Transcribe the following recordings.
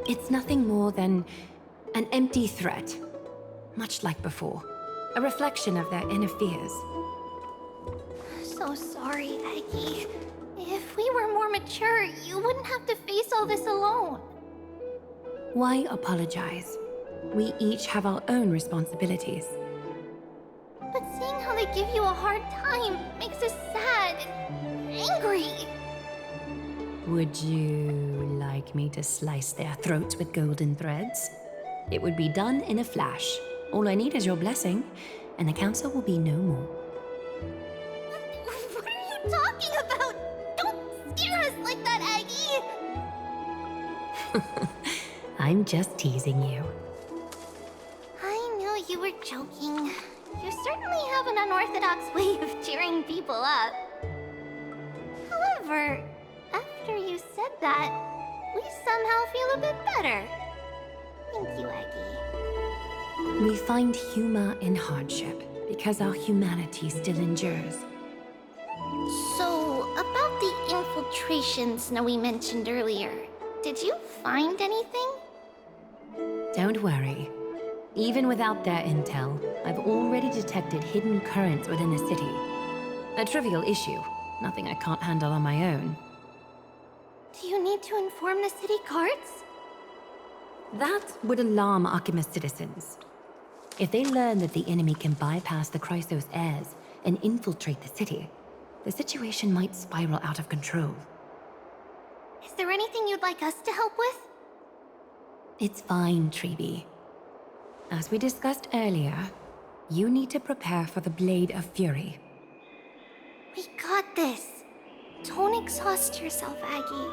It's nothing more than an empty threat, much like before. A reflection of their inner fears. So sorry, Aggie. If we were more mature, you wouldn't have to face all this alone. Why apologize? We each have our own responsibilities. But seeing how they give you a hard time makes us sad and angry. Would you like me to slice their throats with golden threads? It would be done in a flash. All I need is your blessing, and the council will be no more. What are you talking about? Don't scare us like that, Aggie! I'm just teasing you. I knew you were joking. You certainly have an unorthodox way of cheering people up. However, after you said that, we somehow feel a bit better. Thank you, Aggie. We find humor in hardship because our humanity still endures. So, about the infiltrations Snowy mentioned earlier, did you find anything? Don't worry. Even without their intel, I've already detected hidden currents within the city. A trivial issue, nothing I can't handle on my own. Do you need to inform the city guards? That would alarm Archimedes citizens. If they learn that the enemy can bypass the Chrysos heirs and infiltrate the city, the situation might spiral out of control. Is there anything you'd like us to help with? It's fine, Treeby. As we discussed earlier, you need to prepare for the Blade of Fury. We got this. Don't exhaust yourself, Aggie.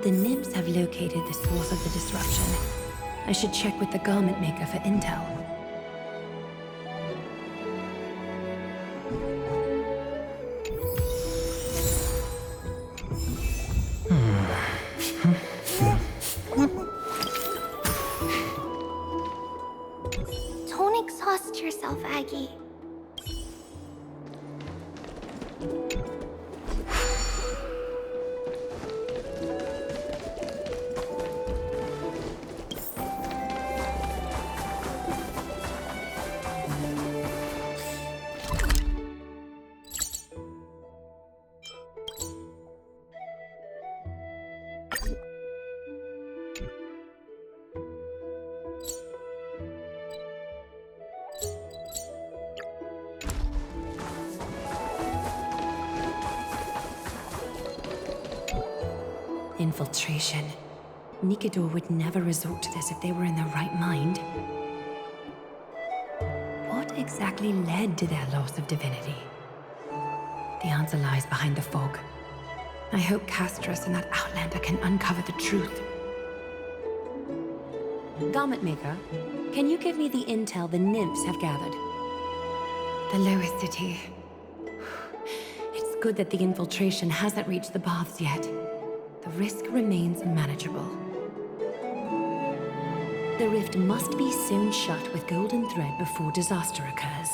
The nymphs have located the source of the disruption. I should check with the garment maker for intel. Don't exhaust yourself, Aggie. Infiltration. Nikidor would never resort to this if they were in their right mind. What exactly led to their loss of divinity? The answer lies behind the fog. I hope Castros and that Outlander can uncover the truth. Garment Maker, can you give me the intel the nymphs have gathered? The lowest city. It's good that the infiltration hasn't reached the baths yet. The risk remains manageable. The rift must be sewn shut with golden thread before disaster occurs.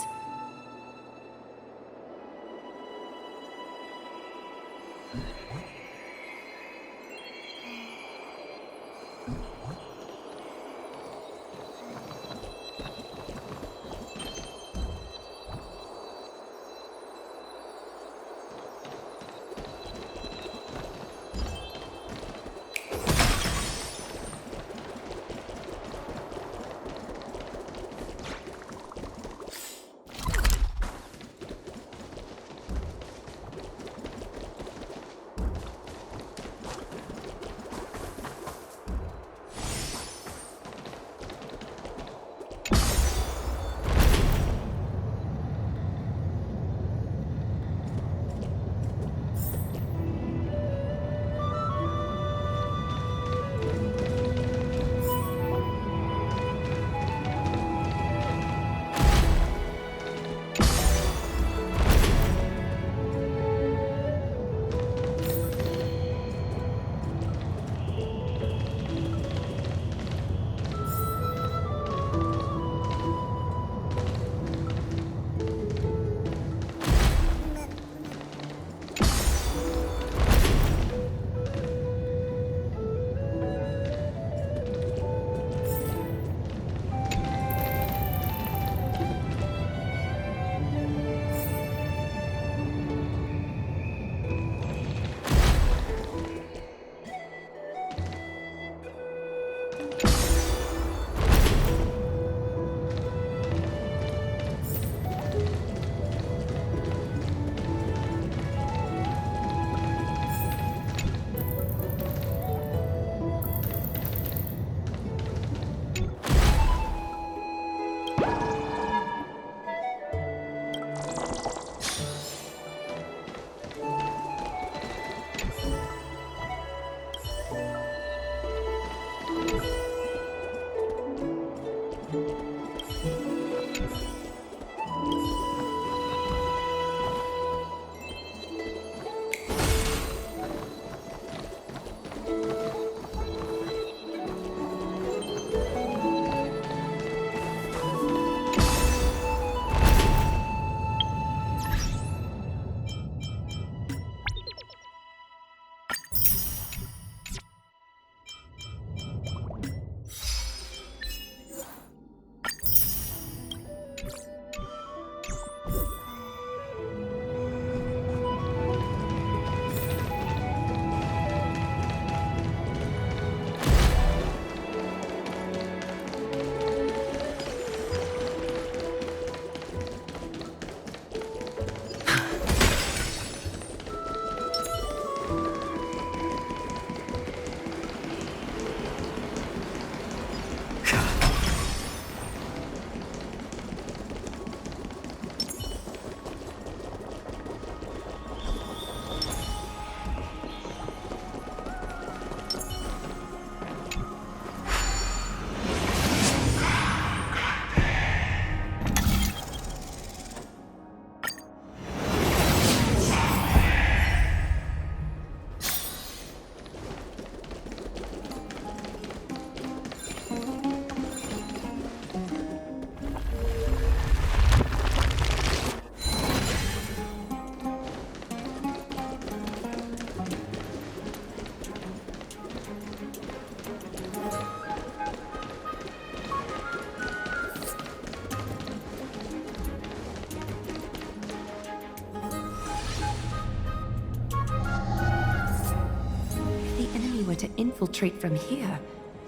infiltrate from here,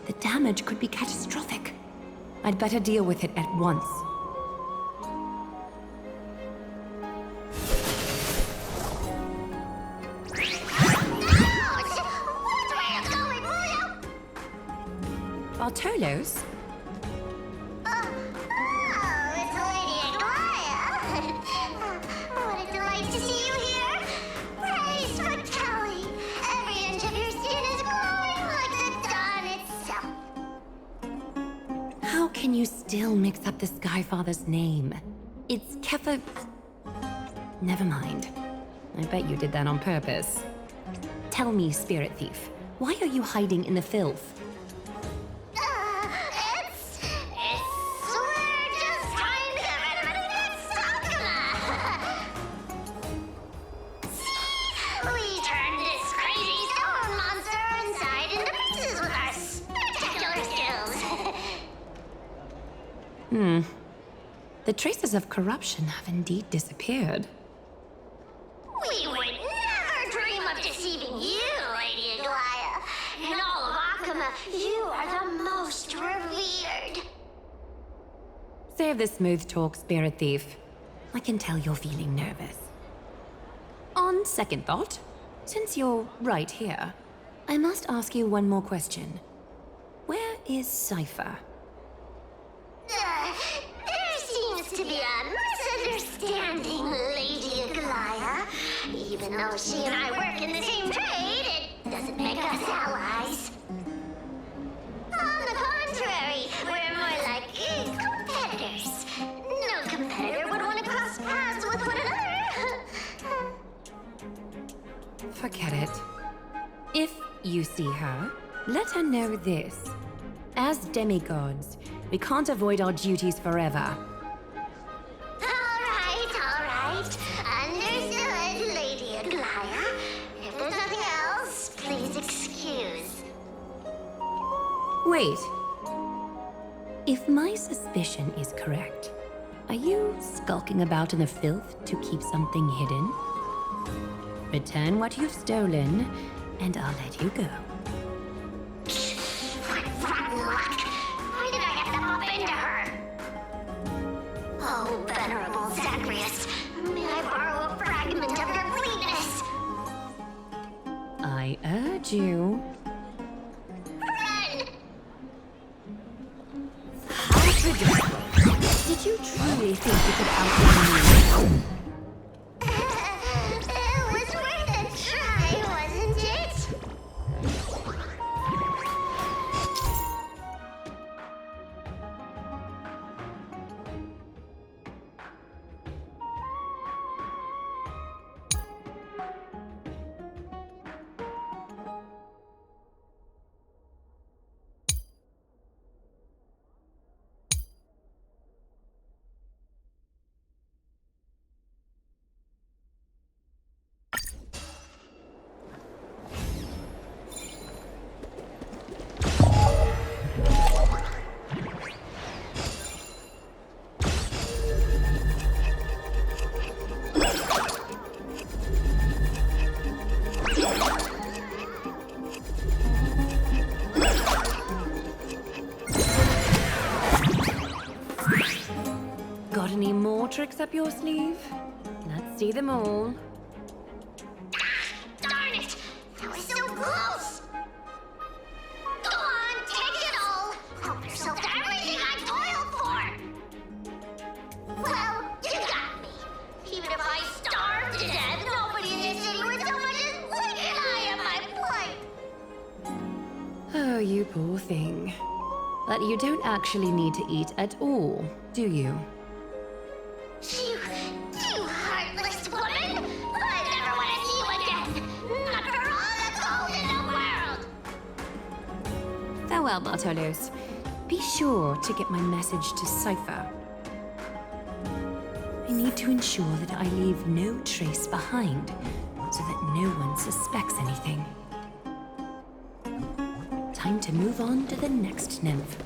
the damage could be catastrophic. I'd better deal with it at once. Bartolos? It's Lady Aglaia. What a delight to see you here. Praise for Kelly. Every inch of your skin is glowing like the dawn itself. How can you still mix up the Skyfather's name? It's Kefa... Never mind. I bet you did that on purpose. Tell me, Spirit Thief, why are you hiding in the filth? We're just trying to get everybody next Sakuma. See? We turned this crazy stone monster inside into pieces with our spectacular skills. The traces of corruption have indeed disappeared. We would never dream of deceiving you, Lady Aglaia. In all of Akuma, you are the most revered. Save the smooth talk, Spirit Thief. I can tell you're feeling nervous. On second thought, since you're right here, I must ask you one more question. Where is Cypher? There seems to be a misunderstanding, Lady Aglaia. Even though she and I work in the same trade, it doesn't make us allies. On the contrary, we're more like competitors. No competitor would want to cross paths with one another. Forget it. If you see her, let her know this. As demigods, we can't avoid our duties forever. All right. Understood, Lady Aglaia. If there's nothing else, please excuse. Wait. If my suspicion is correct, are you skulking about in the filth to keep something hidden? Return what you've stolen, and I'll let you go. What rotten luck! Why did I have to bump into her? Oh, venerable Zagreus, may I borrow a fragment of your fleetness? I urge you. Run! How predictable. Did you truly think you could outrun me? It was worth a try, wasn't it? Got any more tricks up your sleeve? Let's see them all. Darn it! That was so close! Go on, take it all! Help yourself to everything I toiled for! Well, you got me. Even if I starved to death, nobody in this city would so much as blink an eye at my plight! Oh, you poor thing. But you don't actually need to eat at all, do you? You heartless woman! I never want to see you again! Not for all the gold in the world! Farewell, Bartolos. Be sure to get my message to Cypher. I need to ensure that I leave no trace behind, so that no one suspects anything. Time to move on to the next nymph.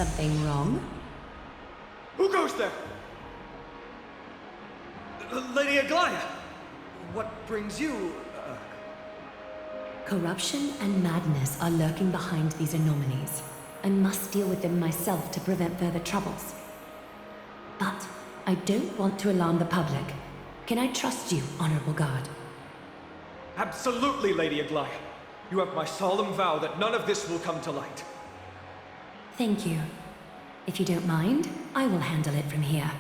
Something wrong? Who goes there? Lady Aglaya! What brings you... Corruption and madness are lurking behind these anomalies. I must deal with them myself to prevent further troubles. But I don't want to alarm the public. Can I trust you, Honorable Guard? Absolutely, Lady Aglaya. You have my solemn vow that none of this will come to light. Thank you. If you don't mind, I will handle it from here.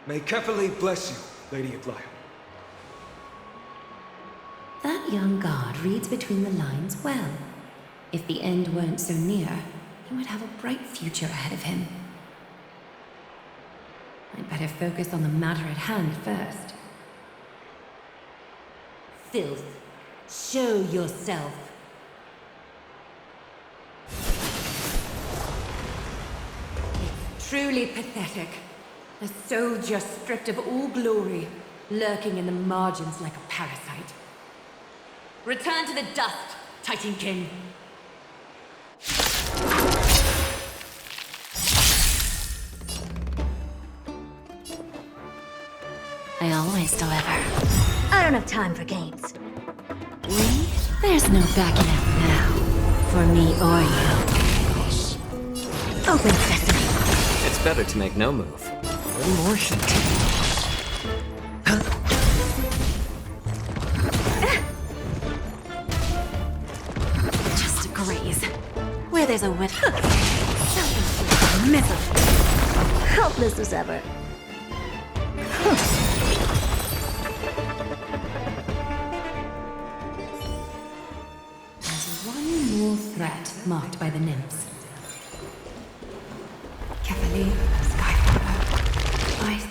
May Kefali bless you, Lady Aglaya. That young guard reads between the lines well. If the end weren't so near, he would have a bright future ahead of him. I'd better focus on the matter at hand first. Filth, show yourself. It's truly pathetic. A soldier stripped of all glory, lurking in the margins like a parasite. Return to the dust, Titankin. I always deliver. I don't have time for games. We? There's no backing out now. For me or you. Open sesame. It's better to make no move. One more should Just a graze. Where there's a wet hook. Something's miserable. Helpless as ever. There's one more threat marked by the nymphs. Kefali, Skyflower, Ice.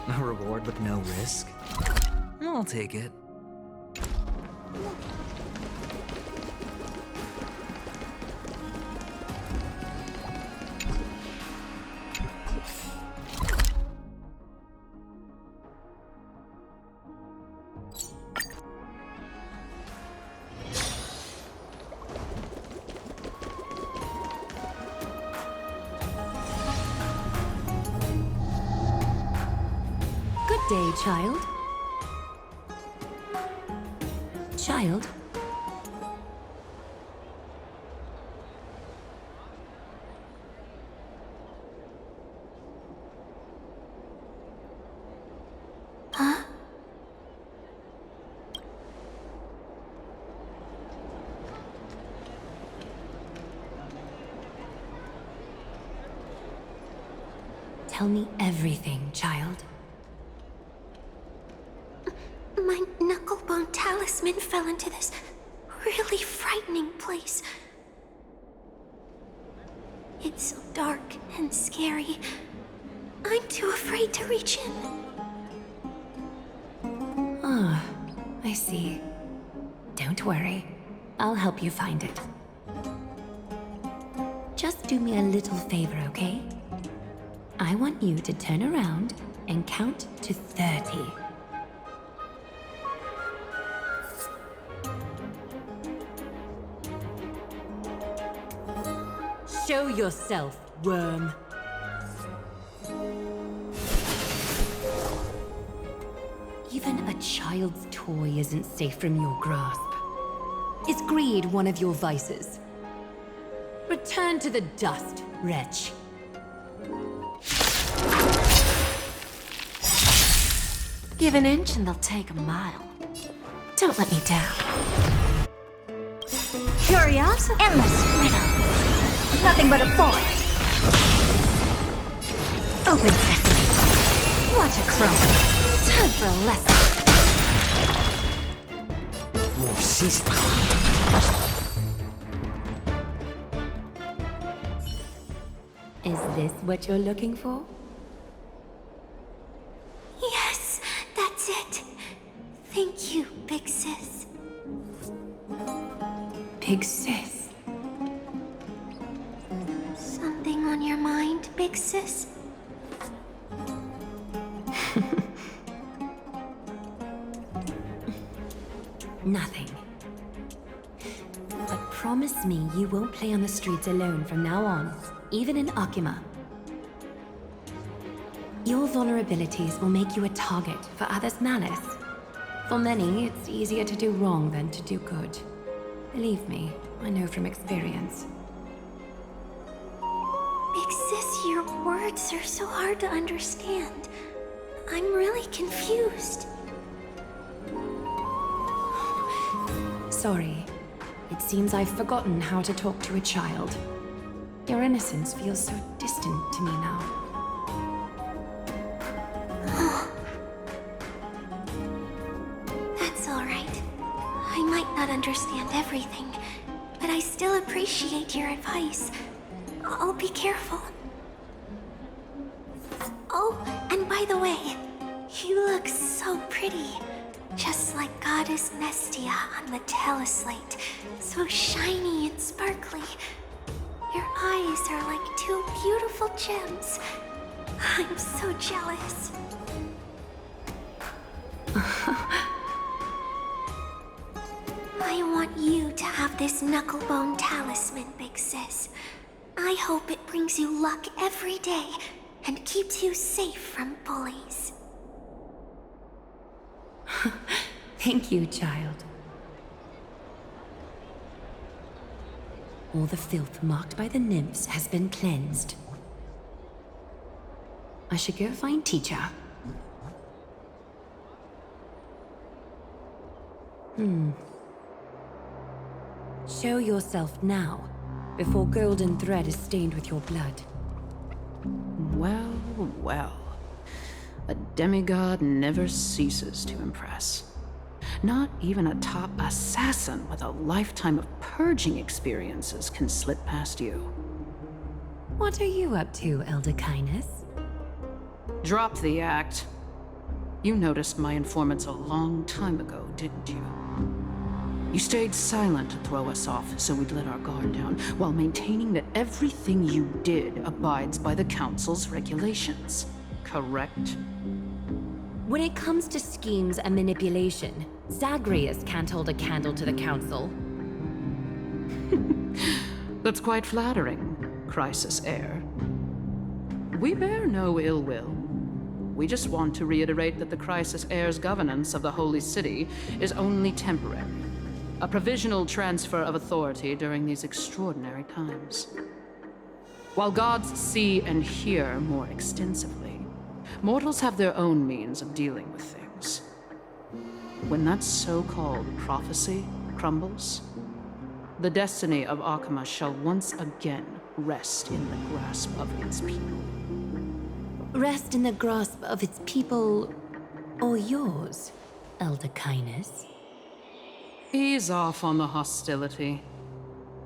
A reward with no risk? I'll take it. Good day, child. Child? Huh? Tell me everything, child. My knucklebone talisman fell into this really frightening place. It's so dark and scary. I'm too afraid to reach in. Ah, I see. Don't worry. I'll help you find it. Just do me a little favor, okay? I want you to turn around and count to 30. Show yourself, worm. Even a child's toy isn't safe from your grasp. Is greed one of your vices? Return to the dust, wretch. Give an inch and they'll take a mile. Don't let me down. Curiosity? Endless riddle. Nothing but a forest. Open sesame. Watch a crumb. Time for a lesson. More seasoning. Is this what you're looking for? Yes, that's it. Thank you, big sis. Big sis. Something on your mind, big sis? Nothing. But promise me you won't play on the streets alone from now on, even in Akima. Your vulnerabilities will make you a target for others' malice. For many, it's easier to do wrong than to do good. Believe me, I know from experience. Big sis, your words are so hard to understand. I'm really confused. Sorry. It seems I've forgotten how to talk to a child. Your innocence feels so distant to me now. That's all right. I might not understand everything, but I still appreciate your advice. I'll be careful. Oh, and by the way, you look so pretty. Just like Goddess Nestia on the teleslate. So shiny and sparkly. Your eyes are like two beautiful gems. I'm so jealous. I want you to have this knucklebone talisman, big sis. I hope it brings you luck every day and keeps you safe from bullies. Thank you, child. All the filth marked by the nymphs has been cleansed. I should go find teacher. Show yourself now, before golden thread is stained with your blood. Well, well. A demigod never ceases to impress. Not even a top assassin with a lifetime of purging experiences can slip past you. What are you up to, Elder Kindness? Drop the act. You noticed my informants a long time ago, didn't you? You stayed silent to throw us off so we'd let our guard down, while maintaining that everything you did abides by the Council's regulations. Correct? When it comes to schemes and manipulation, Zagreus can't hold a candle to the Council. That's quite flattering, Crisis Heir. We bear no ill will. We just want to reiterate that the Crisis Heir's governance of the Holy City is only temporary. A provisional transfer of authority during these extraordinary times. While gods see and hear more extensively, mortals have their own means of dealing with things. When that so-called prophecy crumbles, the destiny of Akima shall once again rest in the grasp of its people. Rest in the grasp of its people, or yours, Elder Kindness. Ease off on the hostility.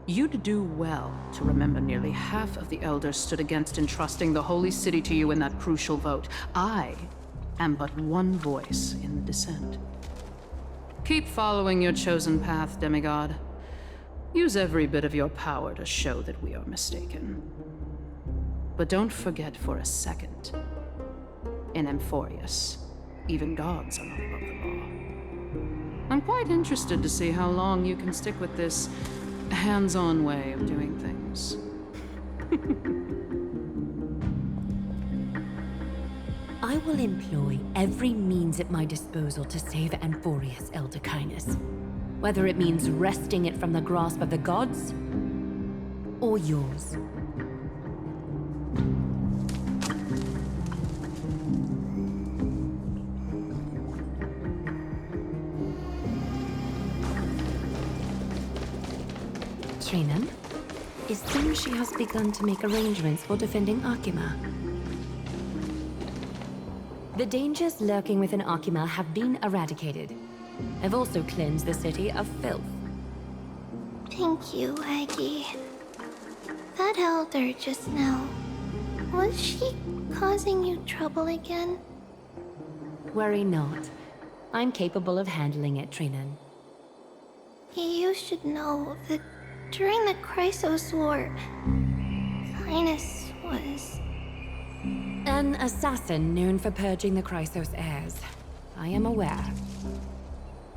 You'd do well to remember nearly half of the elders stood against entrusting the Holy City to you in that crucial vote. I am but one voice in the dissent. Keep following your chosen path, demigod. Use every bit of your power to show that we are mistaken. But don't forget for a second, in Amphoreus, even gods are not above the law. I'm quite interested to see how long you can stick with this hands-on way of doing things. I will employ every means at my disposal to save Amphoreus, Elder Kindness. Whether it means wresting it from the grasp of the gods, or yours. Trinan, it seems she has begun to make arrangements for defending Akima. The dangers lurking within Akima have been eradicated. I've also cleansed the city of filth. Thank you, Aggie. That elder just now, was she causing you trouble again? Worry not. I'm capable of handling it, Trinan. You should know that during the Chrysos War, Linus was... An assassin known for purging the Chrysos heirs. I am aware.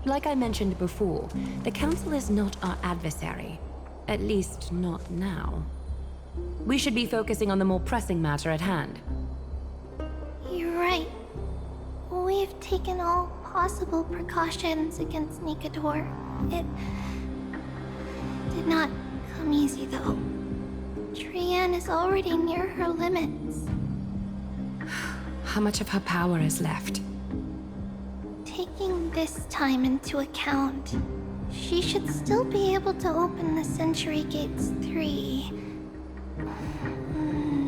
Like I mentioned before, the Council is not our adversary. At least, not now. We should be focusing on the more pressing matter at hand. You're right. We've taken all possible precautions against Nikador. It did not come easy, though. Trian is already near her limits. How much of her power is left? Taking this time into account, she should still be able to open the Century Gates 3.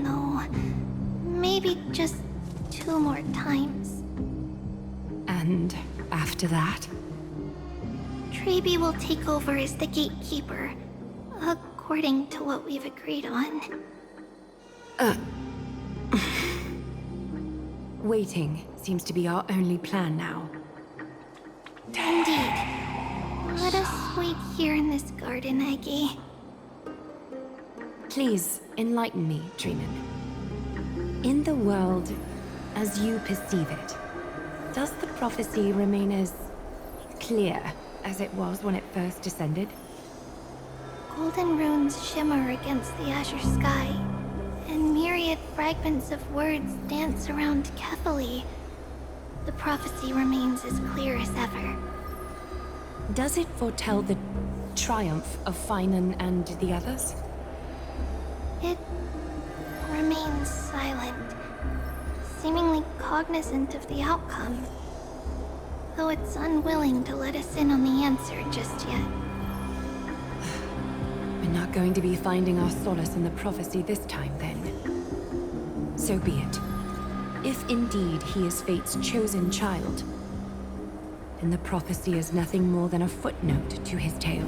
No, maybe just 2 more times. And after that? Trebi will take over as the gatekeeper, according to what we've agreed on. Waiting seems to be our only plan now. Indeed. Let us wait here in this garden, Aggie. Please, enlighten me, Trinan. In the world, as you perceive it, does the prophecy remain as clear as it was when it first descended? Golden runes shimmer against the azure sky, and myriad fragments of words dance around carefully. The prophecy remains as clear as ever. Does it foretell the triumph of Finan and the others? It remains silent, seemingly cognizant of the outcome, though it's unwilling to let us in on the answer just yet. We're not going to be finding our solace in the prophecy this time, then. So be it. If indeed he is Fate's chosen child, then the prophecy is nothing more than a footnote to his tale.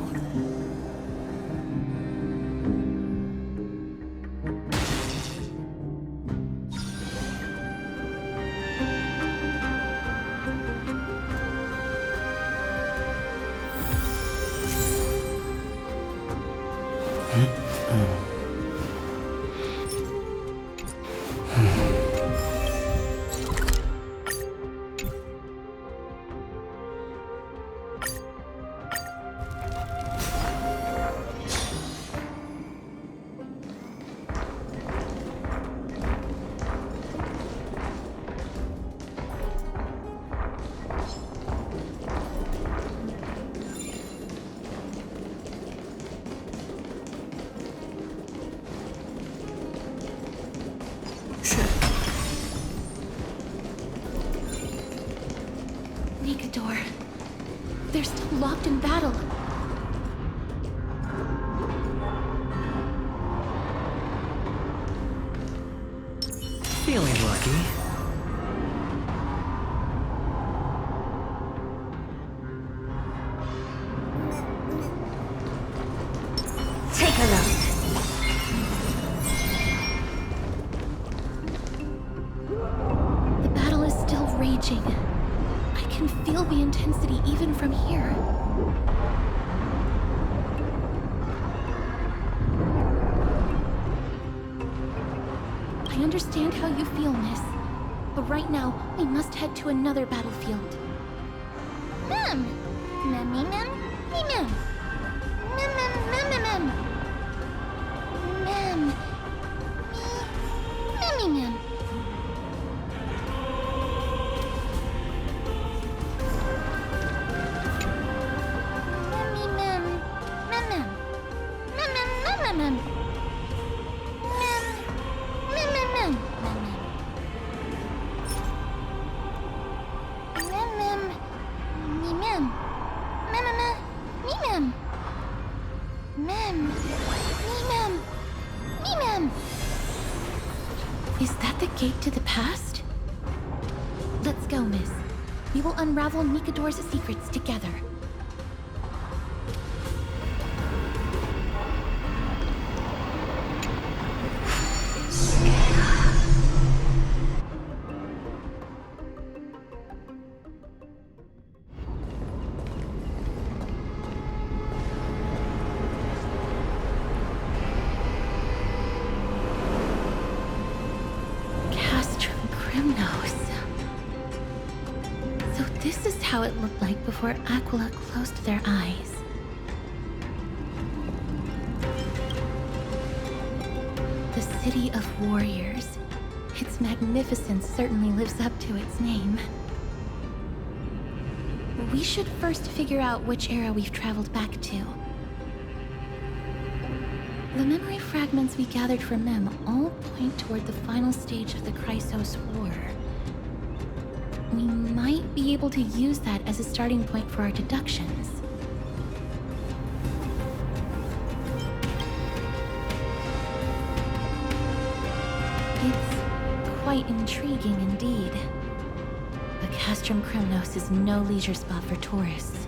Nikador. They're still locked in battle. Feeling lucky. Take a look. The battle is still raging. I can feel the intensity even from here. I understand how you feel, miss. But right now, we must head to another battlefield. Mem! Mem, mem, hey, mem! Mem, mem, mem, mem, mem! Mem, Mim. Is that the gate to the past? Let's go, miss. We will unravel Mikador's secrets together. So this is how it looked like before Aquila closed their eyes. The City of Warriors. Its magnificence certainly lives up to its name. We should first figure out which era we've traveled back to. The memory fragments we gathered from Mem all point toward the final stage of the Chrysos War. We might be able to use that as a starting point for our deductions. It's quite intriguing indeed. But Castrum Krymnos is no leisure spot for tourists.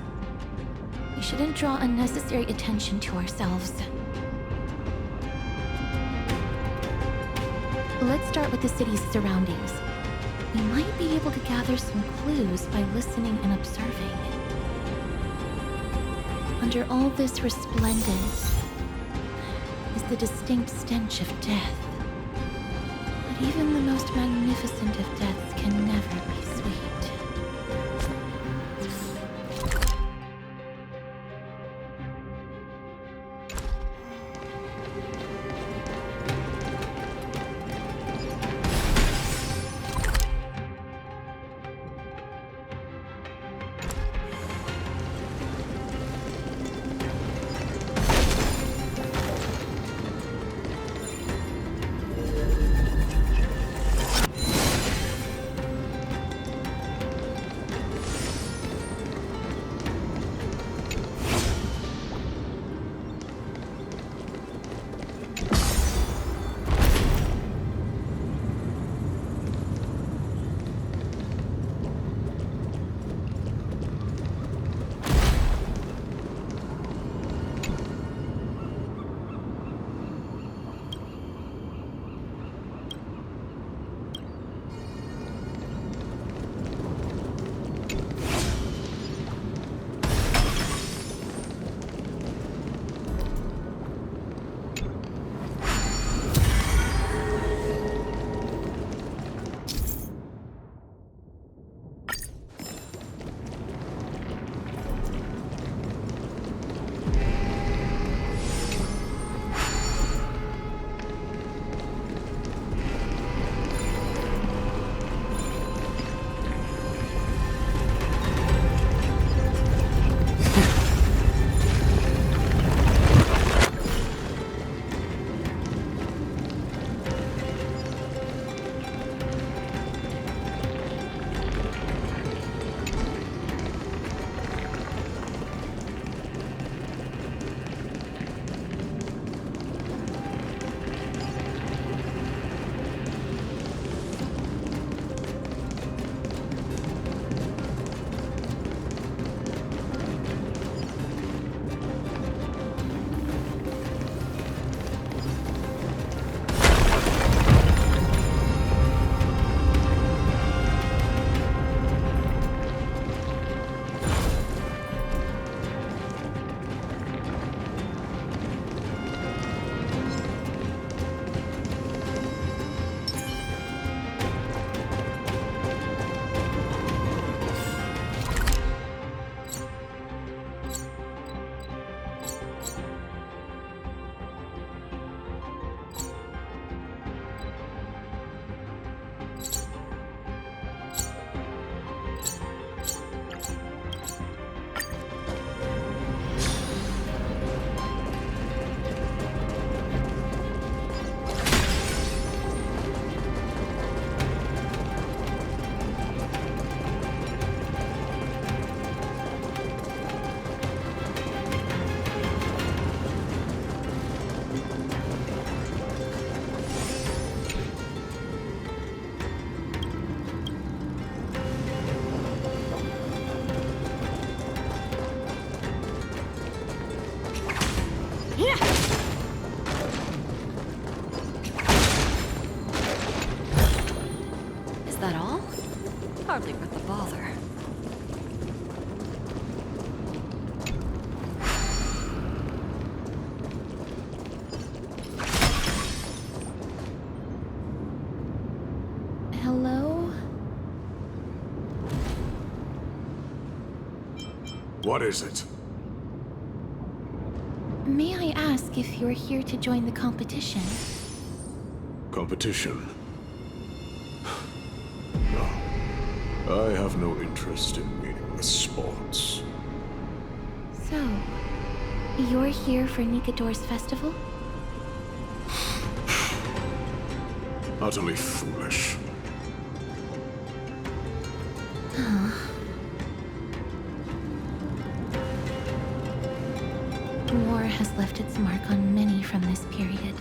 We shouldn't draw unnecessary attention to ourselves. Let's start with the city's surroundings. We might be able to gather some clues by listening and observing. Under all this resplendence is the distinct stench of death. But even the most magnificent of deaths can never be sweet. know? Hardly worth the bother. Hello? What is it? May I ask if you're here to join the competition? Competition? No. I have no interest in meaningless sports. So, you're here for Nikador's festival? Utterly foolish. War has left its mark on many from this period,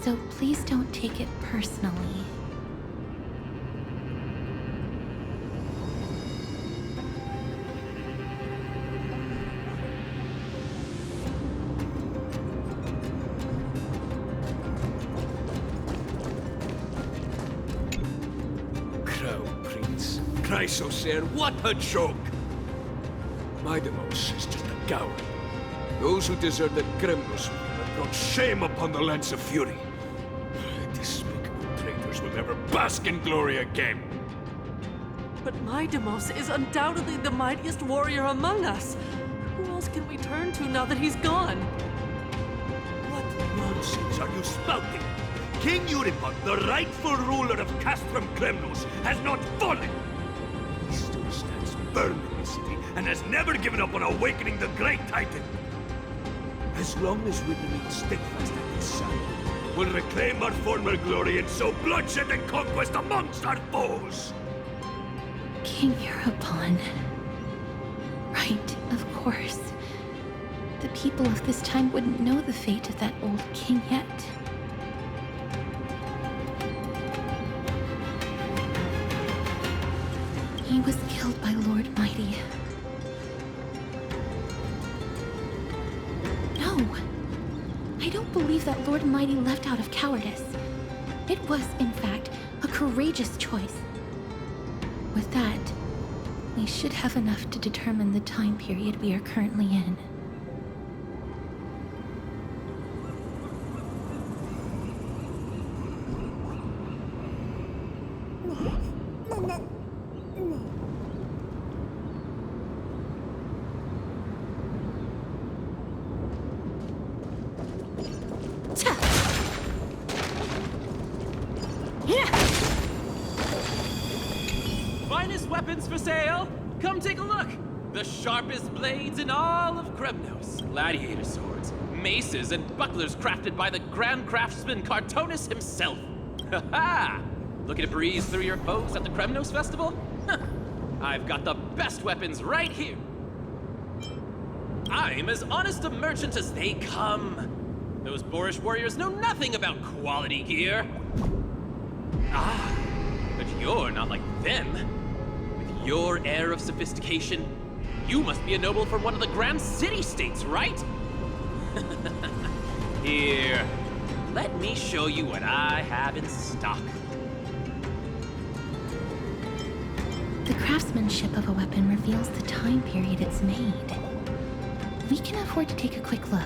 so please don't take it personally. Crown Prince. Chrysosaur, what a joke! Maidemos is just a coward. Those who deserted Kremnos have brought shame upon the lands of Fury. Despicable traitors will never bask in glory again. But Maidemos is undoubtedly the mightiest warrior among us. Who else can we turn to now that he's gone? What nonsense are you spouting? King Euripon, the rightful ruler of Castrum Kremnos, has not fallen. He still stands firm in the city and has never given up on awakening the great Titan. As long as we remain steadfast at his side, we'll reclaim our former glory and sow bloodshed and conquest amongst our foes. King Euripon. Right, of course. The people of this time wouldn't know the fate of that old king yet. He was killed by Lord Mighty. No! I don't believe that Lord Mighty left out of cowardice. It was, in fact, a courageous choice. With that, we should have enough to determine the time period we are currently in. Finest weapons for sale! Come take a look! The sharpest blades in all of Kremnos. Gladiator swords, maces, and bucklers crafted by the grand craftsman Cartonus himself. Ha ha! Looking to breeze through your foes at the Kremnos Festival? Huh. I've got the best weapons right here. I'm as honest a merchant as they come. Those boorish warriors know nothing about quality gear. Ah, but you're not like them. With your air of sophistication, you must be a noble from one of the grand city-states, right? Here, let me show you what I have in stock. The craftsmanship of a weapon reveals the time period it's made. We can afford to take a quick look.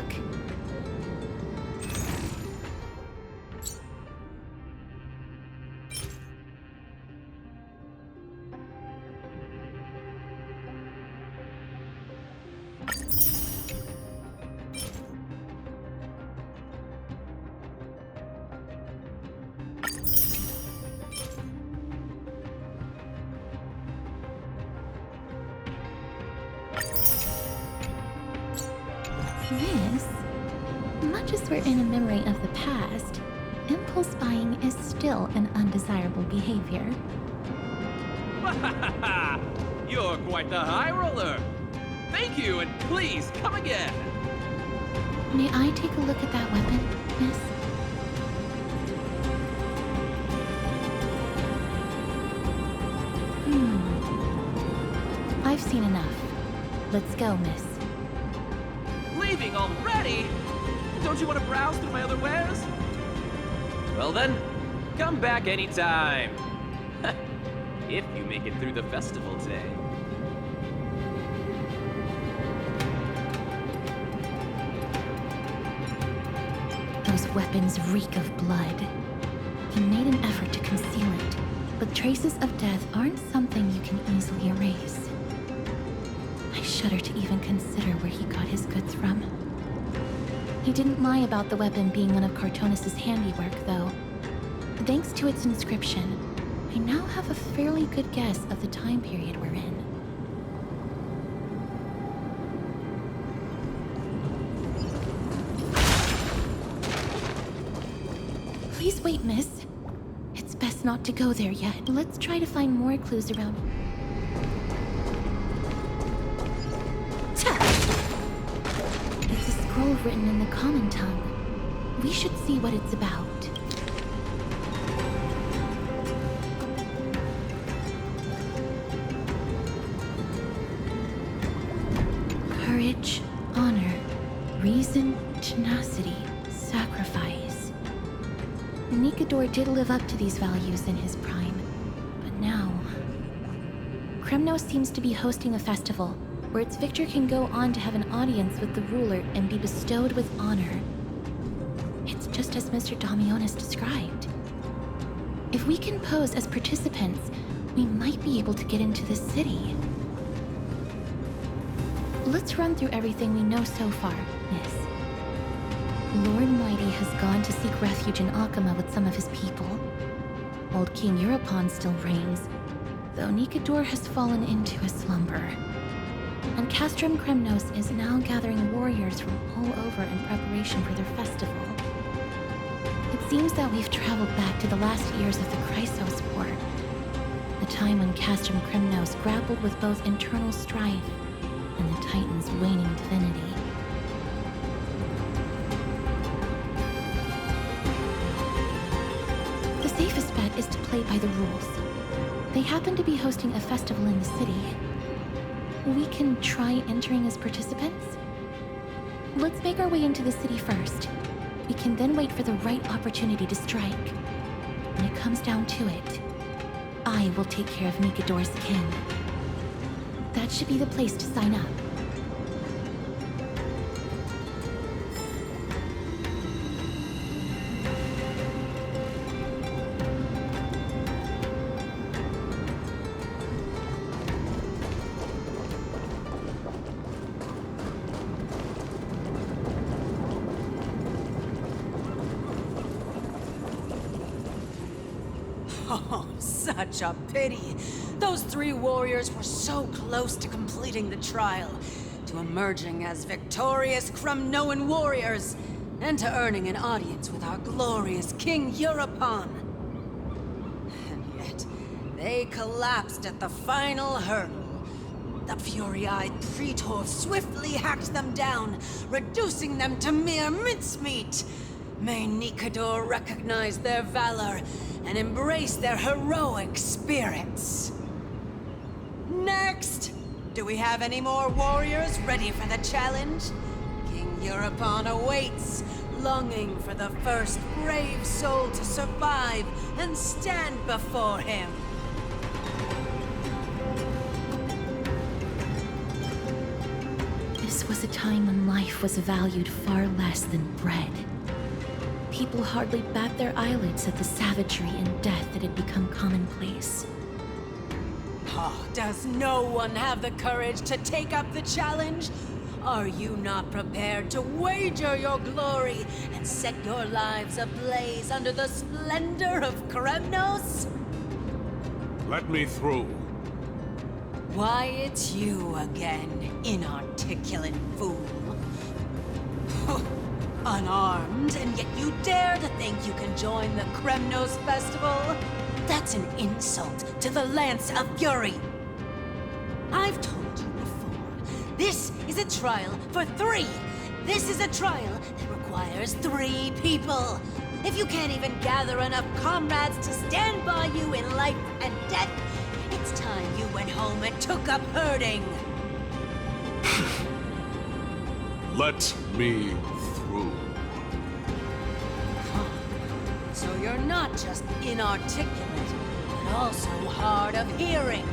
This, much as we're in a memory of the past, impulse buying is still an undesirable behavior. You're quite the high roller. Thank you, and please come again. May I take a look at that weapon, miss? I've seen enough. Let's go, miss. Leaving already? Don't you want to browse through my other wares? Well then, come back anytime. if you make it through the festival today. Those weapons reek of blood. He made an effort to conceal it, but traces of death aren't something you can easily erase. I shudder to even consider where he got his goods from. He didn't lie about the weapon being one of Cartonis' handiwork, though. Thanks to its inscription, I now have a fairly good guess of the time period we're in. Please wait, miss. It's best not to go there yet. Let's try to find more clues around. It's a scroll written in the common tongue. We should see what it's about. Courage, honor, reason, tenacity, sacrifice. Nikador did live up to these values in his prime, but now... Kremnos seems to be hosting a festival where its victor can go on to have an audience with the ruler and be bestowed with honor. It's just as Mr. Damionis described. If we can pose as participants, we might be able to get into the city. Let's run through everything we know so far, miss. Lord Mighty has gone to seek refuge in Akama with some of his people. Old King Europon still reigns, though Nikador has fallen into a slumber. And Castrum Kremnos is now gathering warriors from all over in preparation for their festival. It seems that we've traveled back to the last years of the Chrysos War, the time when Castrum Kremnos grappled with both internal strife and the Titan's waning divinity. The safest bet is to play by the rules. They happen to be hosting a festival in the city. We can try entering as participants? Let's make our way into the city first. We can then wait for the right opportunity to strike. When it comes down to it, I will take care of Nikador's kin. That should be the place to sign up. Oh, such a pity. Those three warriors were so close to completing the trial, to emerging as victorious Kremnoan warriors, and to earning an audience with our glorious King Europon. And yet, they collapsed at the final hurdle. The fury-eyed Praetor swiftly hacked them down, reducing them to mere mincemeat. May Nikador recognize their valor and embrace their heroic spirits. Next! Do we have any more warriors ready for the challenge? King Europon awaits, longing for the first brave soul to survive and stand before him. This was a time when life was valued far less than bread. People hardly bat their eyelids at the savagery and death that had become commonplace. Oh, does no one have the courage to take up the challenge? Are you not prepared to wager your glory and set your lives ablaze under the splendor of Kremnos? Let me through. Why, it's you again, inarticulate fool. Unarmed, and yet you dare to think you can join the Kremnos festival? That's an insult to the Lance of Fury. I've told you before, this is a trial for 3. This is a trial that requires 3 people. If you can't even gather enough comrades to stand by you in life and death, it's time you went home and took up herding. Let me through. So you're not just inarticulate, but also hard of hearing.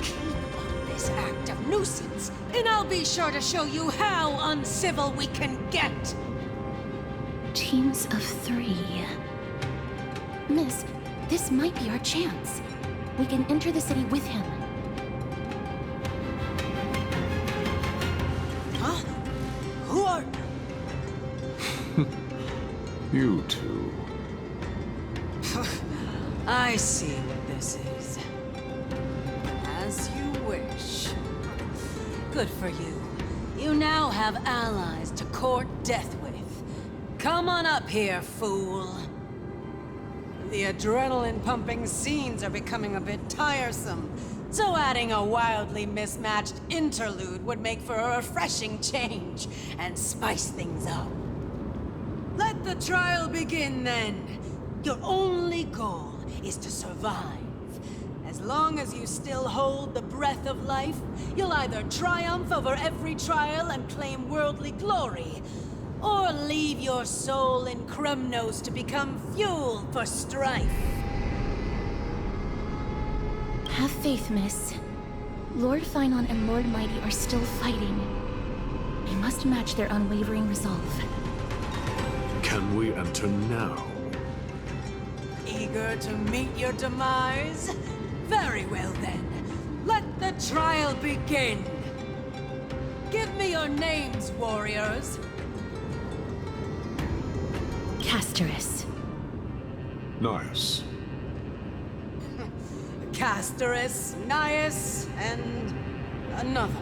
Keep up this act of nuisance, and I'll be sure to show you how uncivil we can get. Teams of 3. Miss, this might be our chance. We can enter the city with him. Huh? Who are... You two. I see what this is. As you wish. Good for you. You now have allies to court death with. Come on up here, fool. The adrenaline-pumping scenes are becoming a bit tiresome, so adding a wildly mismatched interlude would make for a refreshing change and spice things up. Let the trial begin, then. Your only goal is to survive. As long as you still hold the breath of life, you'll either triumph over every trial and claim worldly glory, or leave your soul in Kremnos to become fuel for strife. Have faith, Miss. Lord Finon and Lord Mighty are still fighting. We must match their unwavering resolve. Can we enter now? Eager to meet your demise? Very well then. Let the trial begin. Give me your names, warriors. Castorus. Nice. Castorus, Nias, and another.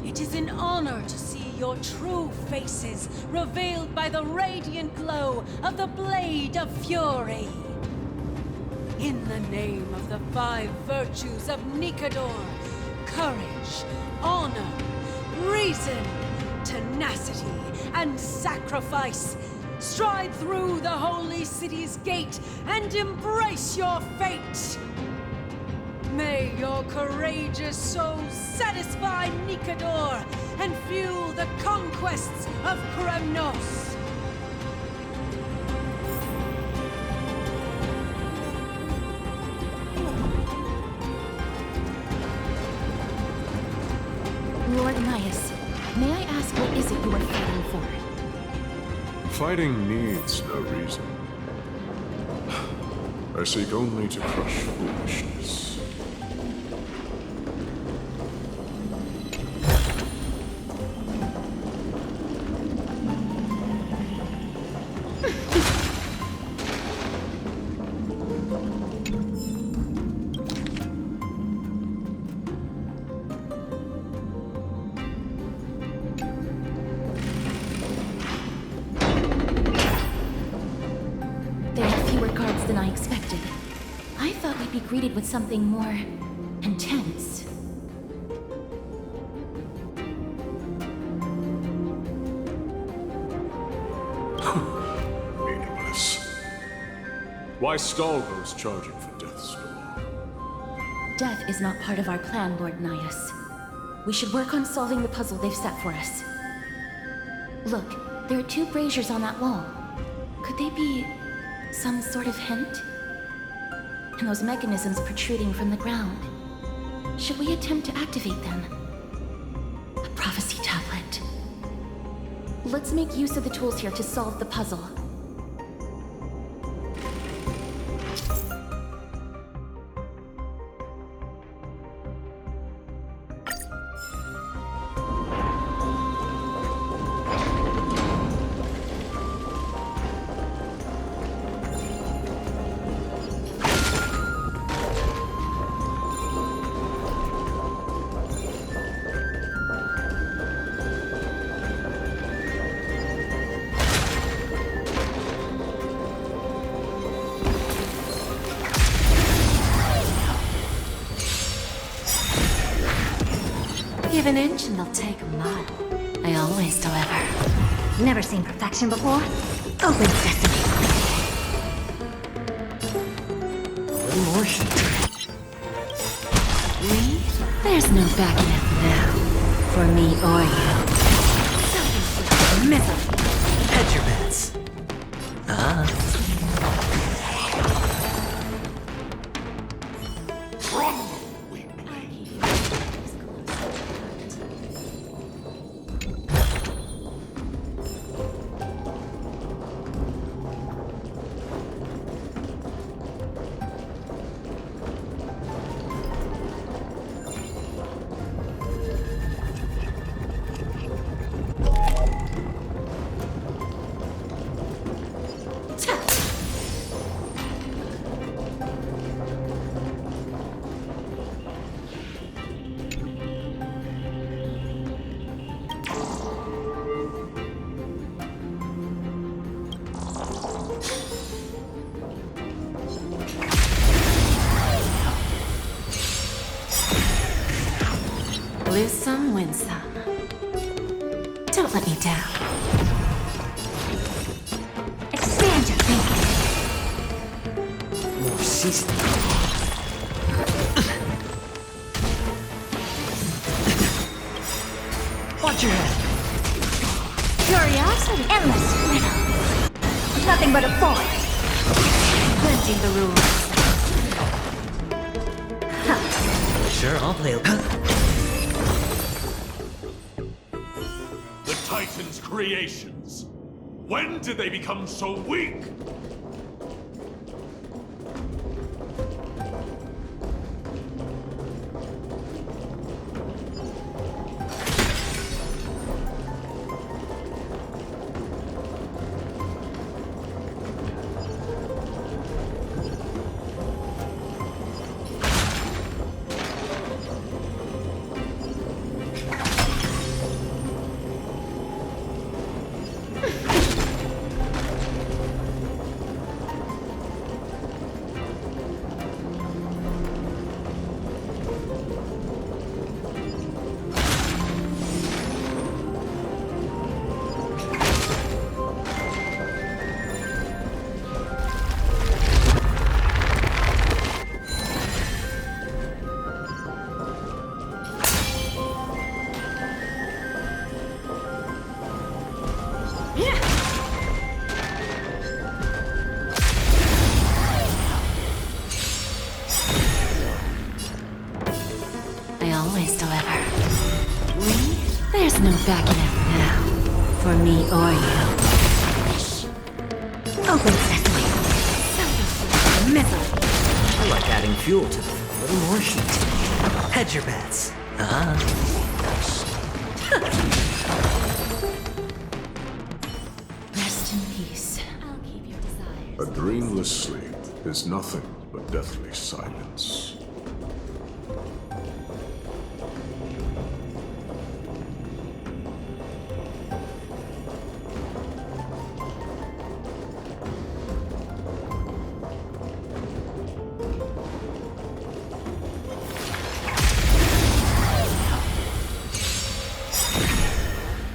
It is an honor to see your true faces revealed by the radiant glow of the Blade of Fury. In the name of the 5 virtues of Nikador, courage, honor, reason, tenacity, and sacrifice, stride through the holy city's gate and embrace your fate. May your courageous souls satisfy Nikador and fuel the conquests of Kremnos. Lord Nias, may I ask what is it you are fighting for? Fighting needs no reason. I seek only to crush foolishness. There are fewer guards than I expected. I thought we'd be greeted with something more intense. Meaningless. Why stall those charging for death's door? Death is not part of our plan, Lord Nias. We should work on solving the puzzle they've set for us. Look, there are 2 braziers on that wall. Could they be some sort of hint? And those mechanisms protruding from the ground. Should we attempt to activate them? A prophecy tablet. Let's make use of the tools here to solve the puzzle. Give an inch and they'll take a mile. I always deliver. Never seen perfection before? Open sesame. A little more heat. Me? There's no backing it now. For me or you. Self-inflicted misery. Hedge your bets. Crumble, weakling! Lose some, win some. Don't let me down. Expand your thinking. More seasoning. Watch your head. Curiosity. Endless riddle. Nothing but a force. Bending the rules. Sure, I'll play. The Titan's creations. When did they become so weak? I always deliver. There's no backing out now. For me or you. Open sesame. Misery. I like adding fuel to them. A little more heat. Hedge your bets. Rest in peace. I'll keep your desires. A dreamless sleep is nothing but deathly silence.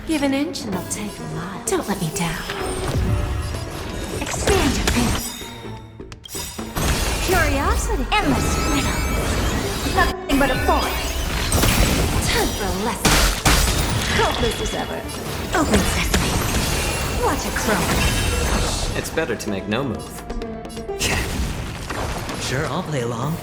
Give an inch and they'll take a mile. Don't let me down. Expand your thinking. Curiosity. Endless riddle. Nothing but a force. Time for a lesson. Hopeless as ever. Open sesame. Watch it crow. It's better to make no move. Sure, I'll play along.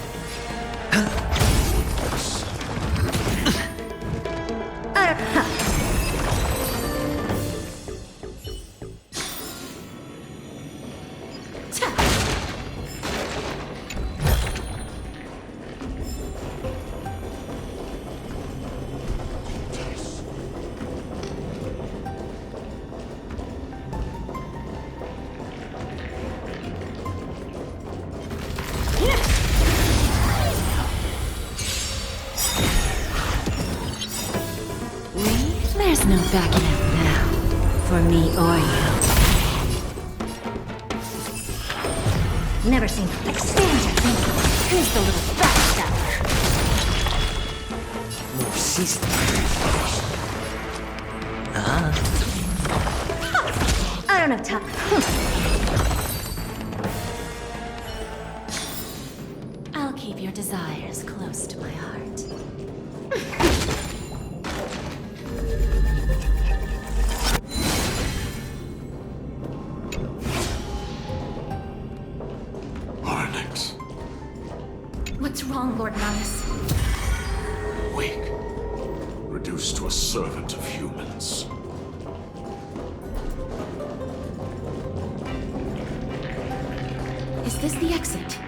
There's no backing out now. For me or you. Never seen. Expand your thinking. Who's the little backstabber? More seasoning. I don't have time. I'll keep your desires close to my heart. Arnix. What's wrong? wrong, Lord Malus. Weak. Reduced to a servant of humans. Is this the exit?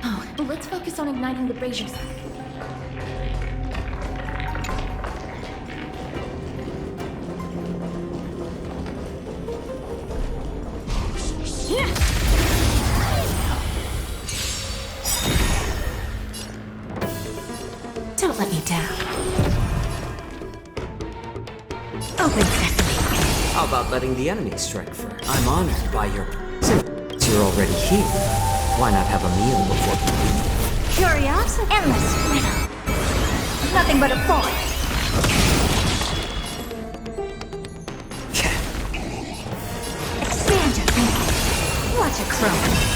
Oh, but let's focus on igniting the braziers. Don't let me down. Open sesame. How about letting the enemy strike first? I'm honored by your... Since you're already here, why not have a meal before you leave? Curiosity? Endless riddle. Nothing but a thought. Expand your thinking. Watch a crow.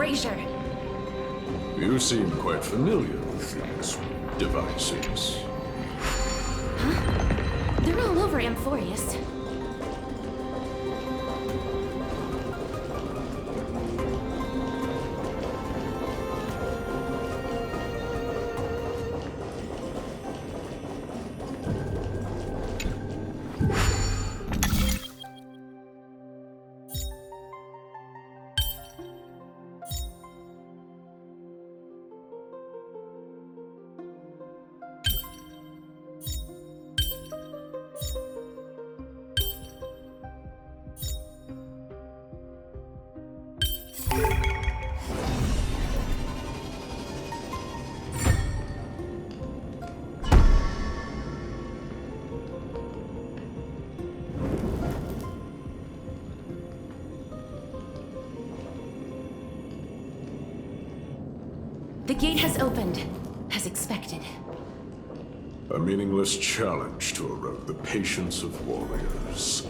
brazier. You seem quite familiar with these devices. Huh? They're all over Amphoreus. The gate has opened, as expected. A meaningless challenge to erode the patience of warriors.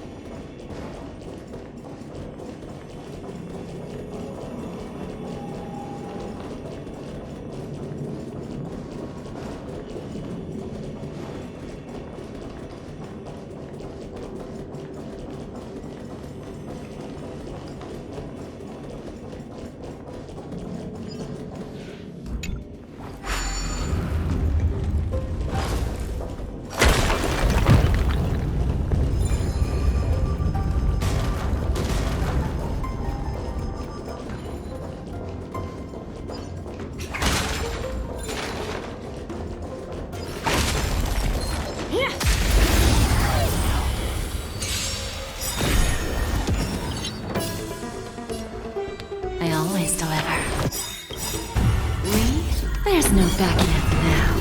I always deliver. There's no backing up now.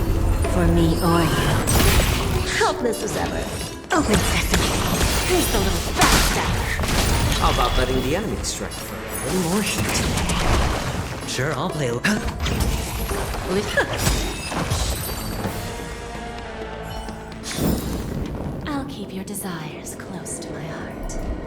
For me or you. Helpless as ever. Open sesame. Who's the little backstabber? How about letting the enemy strike for a little more heat? Sure, I'll play. I'll keep your desires close to my heart.